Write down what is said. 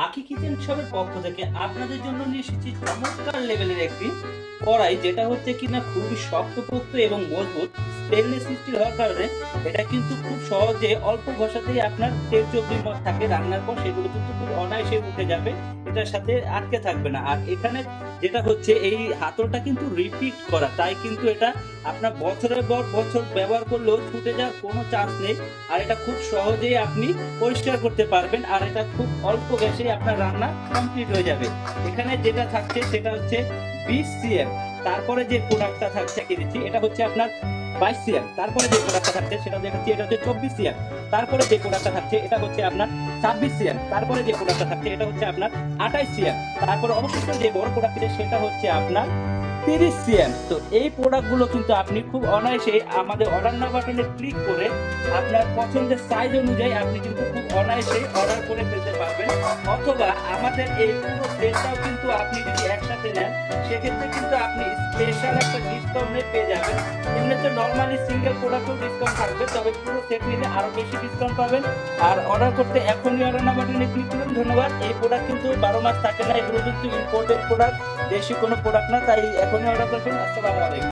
আকি কিচেন শপের পক্ষ থেকে আপনাদের জন্য নিয়ে এসেছি চমৎকার লেভেলের একটি কড়াই, যেটা হচ্ছে কিনা খুবই শক্তপোক্ত এবং মজবুত স্টেনলেস স্টিল হওয়ার কারণে এটা কিন্তু খুব সহজে অল্প ঘষাতেই আপনার তেল চর্বি থাকে রান্নার পর সেগুলো কিন্তু খুব অনায়াসে উঠে যাবে, এটার সাথে আটকে থাকবে না। আর এখানে যেটা হচ্ছে এই হাতলটা কিন্তু রিপিট করা, তাই কিন্তু এটা আপনার বছরের পর বছর ব্যবহার করলেও ছুটে যাওয়ার কোনো চান্স নেই। আর এটা খুব সহজেই আপনি পরিষ্কার করতে পারবেন, আর এটা খুব অল্প গ্যাসে আপনার রান্না কমপ্লিট হয়ে যাবে। এখানে যেটা থাকছে সেটা হচ্ছে 20 সিএম, তারপরে যে প্রোডাক্টটা থাকছে কিনেছি এটা হচ্ছে আপনার 22 সিএম, তারপরে যে প্রোডাক্টটা থাকছে সেটা দেখাচ্ছি এটা হচ্ছে 24 সিএম, তারপরে যে প্রোডাক্টটা থাকছে এটা হচ্ছে আপনার 26 সিএম, তারপরে যে প্রোডাক্টটা থাকছে এটা হচ্ছে আপনার 28 সিএম, তারপরে অবশিষ্ট যে বড় প্রোডাক্ট সেটা হচ্ছে আপনার 30 সিএম। তো এই প্রোডাক্টগুলো কিন্তু আপনি খুব অনায়াসে আমাদের অর্ডার নাও বাটনে ক্লিক করে আপনার পছন্দের সাইজ অনুযায়ী আপনি কিন্তু খুব অনায়াসে অর্ডার করে ফেলতে পারবেন, অথবা আমাদের এই পুরো সেটটাও কিন্তু আপনি যদি একসাথে নেন সেক্ষেত্রে কিন্তু আপনি স্পেশাল একটা ডিসকাউন্টে পেয়ে যাবেন। এমনিতে নর্মালি সিঙ্গেল প্রোডাক্টও ডিসকাউন্ট থাকবে, তবে পুরো সেট নিলে আরো বেশি ডিসকাউন্ট পাবেন। আর অর্ডার করতে এখনই অর্ডার নাও বাটনে ক্লিক করুন। ধন্যবাদ। এই প্রোডাক্ট কিন্তু 12 মাস থাকে না, এগুলো কিন্তু ইম্পোর্টেড প্রোডাক্ট, দেশি কোনো প্রোডাক্ট না, তাই এখনই অর্ডার করবেন। আসসালামু আলাইকুম।